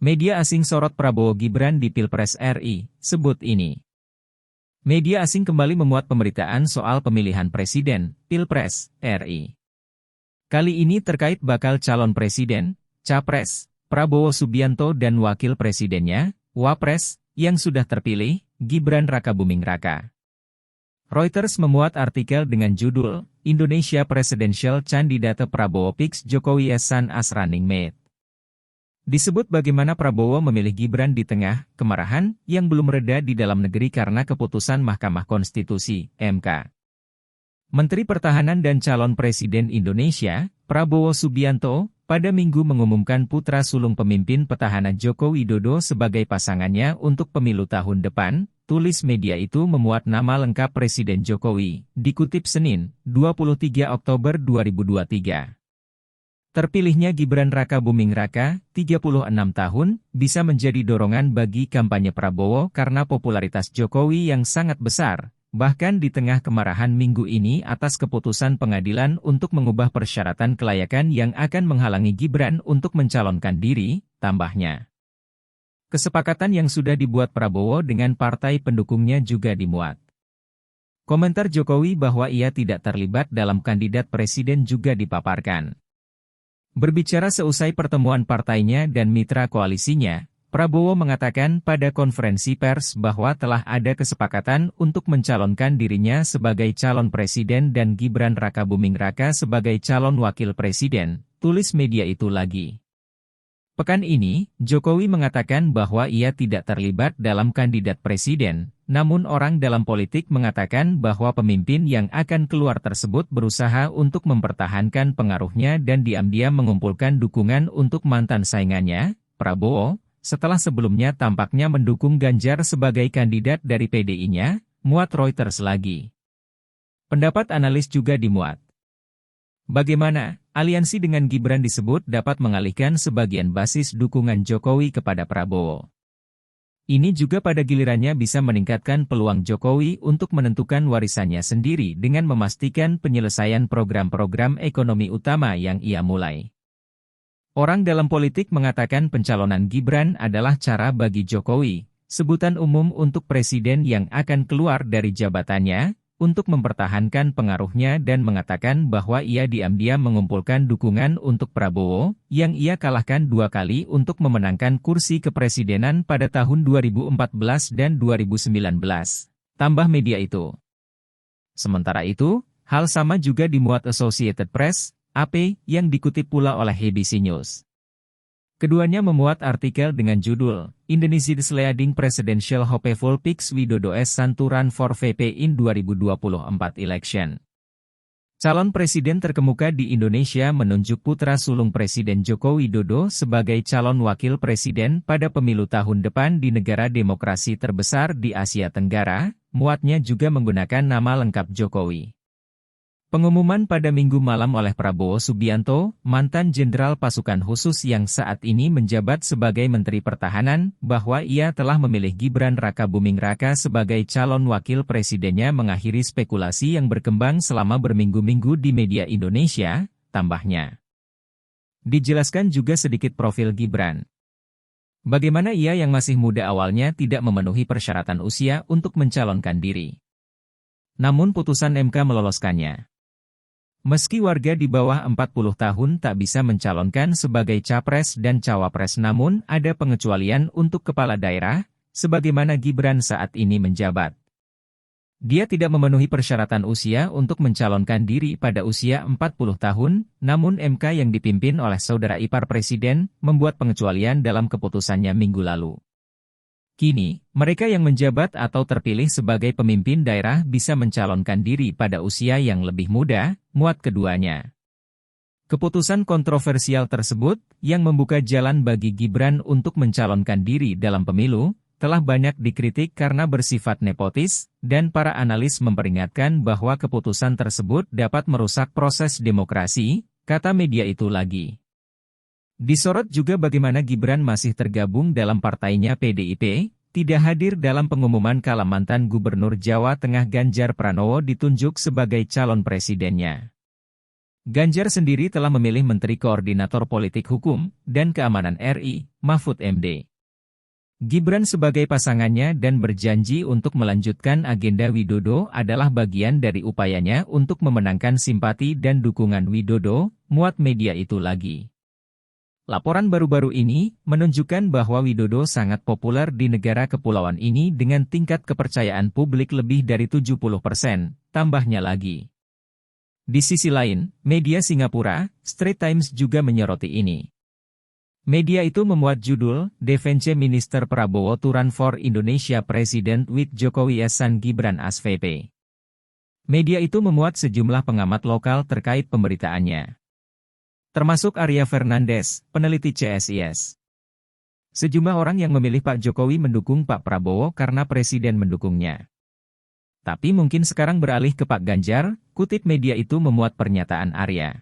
Media asing sorot Prabowo Gibran di Pilpres RI, sebut ini. Media asing kembali memuat pemberitaan soal pemilihan presiden, Pilpres, RI. Kali ini terkait bakal calon presiden, Capres, Prabowo Subianto dan wakil presidennya, Wapres, yang sudah terpilih, Gibran Rakabuming Raka. Reuters memuat artikel dengan judul, Indonesia Presidential Candidate Prabowo Picks Jokowi as Son as Running Mate. Disebut bagaimana Prabowo memilih Gibran di tengah kemarahan yang belum reda di dalam negeri karena keputusan Mahkamah Konstitusi, MK. Menteri Pertahanan dan calon Presiden Indonesia, Prabowo Subianto, pada Minggu mengumumkan putra sulung pemimpin petahana Joko Widodo sebagai pasangannya untuk pemilu tahun depan. Tulis media itu memuat nama lengkap Presiden Jokowi, dikutip Senin, 23 Oktober 2023. Terpilihnya Gibran Rakabuming Raka, 36 tahun, bisa menjadi dorongan bagi kampanye Prabowo karena popularitas Jokowi yang sangat besar, bahkan di tengah kemarahan minggu ini atas keputusan pengadilan untuk mengubah persyaratan kelayakan yang akan menghalangi Gibran untuk mencalonkan diri, tambahnya. Kesepakatan yang sudah dibuat Prabowo dengan partai pendukungnya juga dimuat. Komentar Jokowi bahwa ia tidak terlibat dalam kandidat presiden juga dipaparkan. Berbicara seusai pertemuan partainya dan mitra koalisinya, Prabowo mengatakan pada konferensi pers bahwa telah ada kesepakatan untuk mencalonkan dirinya sebagai calon presiden dan Gibran Rakabuming Raka sebagai calon wakil presiden, tulis media itu lagi. Pekan ini, Jokowi mengatakan bahwa ia tidak terlibat dalam kandidat presiden, namun orang dalam politik mengatakan bahwa pemimpin yang akan keluar tersebut berusaha untuk mempertahankan pengaruhnya dan diam-diam mengumpulkan dukungan untuk mantan saingannya, Prabowo, setelah sebelumnya tampaknya mendukung Ganjar sebagai kandidat dari PDI-nya, muat Reuters lagi. Pendapat analis juga dimuat. Bagaimana aliansi dengan Gibran disebut dapat mengalihkan sebagian basis dukungan Jokowi kepada Prabowo. Ini juga pada gilirannya bisa meningkatkan peluang Jokowi untuk menentukan warisannya sendiri dengan memastikan penyelesaian program-program ekonomi utama yang ia mulai. Orang dalam politik mengatakan pencalonan Gibran adalah cara bagi Jokowi, sebutan umum untuk presiden yang akan keluar dari jabatannya, untuk mempertahankan pengaruhnya dan mengatakan bahwa ia diam-diam mengumpulkan dukungan untuk Prabowo, yang ia kalahkan 2 kali untuk memenangkan kursi kepresidenan pada tahun 2014 dan 2019, tambah media itu. Sementara itu, hal sama juga dimuat Associated Press, AP, yang dikutip pula oleh ABC News. Keduanya memuat artikel dengan judul, Indonesia's Leading Presidential Hopeful Picks Widodo as Son to Run for VP in 2024 Election. Calon presiden terkemuka di Indonesia menunjuk putra sulung Presiden Joko Widodo sebagai calon wakil presiden pada pemilu tahun depan di negara demokrasi terbesar di Asia Tenggara, muatnya juga menggunakan nama lengkap Jokowi. Pengumuman pada Minggu malam oleh Prabowo Subianto, mantan Jenderal Pasukan Khusus yang saat ini menjabat sebagai Menteri Pertahanan, bahwa ia telah memilih Gibran Rakabuming Raka sebagai calon wakil presidennya mengakhiri spekulasi yang berkembang selama berminggu-minggu di media Indonesia, tambahnya. Dijelaskan juga sedikit profil Gibran. Bagaimana ia yang masih muda awalnya tidak memenuhi persyaratan usia untuk mencalonkan diri. Namun putusan MK meloloskannya. Meski warga di bawah 40 tahun tak bisa mencalonkan sebagai capres dan cawapres, namun ada pengecualian untuk kepala daerah, sebagaimana Gibran saat ini menjabat. Dia tidak memenuhi persyaratan usia untuk mencalonkan diri pada usia 40 tahun, namun MK yang dipimpin oleh saudara ipar Presiden, membuat pengecualian dalam keputusannya minggu lalu. Kini, mereka yang menjabat atau terpilih sebagai pemimpin daerah bisa mencalonkan diri pada usia yang lebih muda, muat keduanya. Keputusan kontroversial tersebut, yang membuka jalan bagi Gibran untuk mencalonkan diri dalam pemilu, telah banyak dikritik karena bersifat nepotis, dan para analis memperingatkan bahwa keputusan tersebut dapat merusak proses demokrasi, kata media itu lagi. Disorot juga bagaimana Gibran masih tergabung dalam partainya PDIP, tidak hadir dalam pengumuman kala mantan Gubernur Jawa Tengah Ganjar Pranowo ditunjuk sebagai calon presidennya. Ganjar sendiri telah memilih Menteri Koordinator Politik Hukum dan Keamanan RI, Mahfud MD. Gibran sebagai pasangannya dan berjanji untuk melanjutkan agenda Widodo adalah bagian dari upayanya untuk memenangkan simpati dan dukungan Widodo, muat media itu lagi. Laporan baru-baru ini menunjukkan bahwa Widodo sangat populer di negara kepulauan ini dengan tingkat kepercayaan publik lebih dari 70%, tambahnya lagi. Di sisi lain, media Singapura, Straits Times juga menyoroti ini. Media itu memuat judul, Defense Minister Prabowo to run for Indonesia President with Jokowi as son Gibran as VP. Media itu memuat sejumlah pengamat lokal terkait pemberitaannya. Termasuk Arya Fernandes, peneliti CSIS. Sejumlah orang yang memilih Pak Jokowi mendukung Pak Prabowo karena Presiden mendukungnya. Tapi mungkin sekarang beralih ke Pak Ganjar, kutip media itu memuat pernyataan Arya.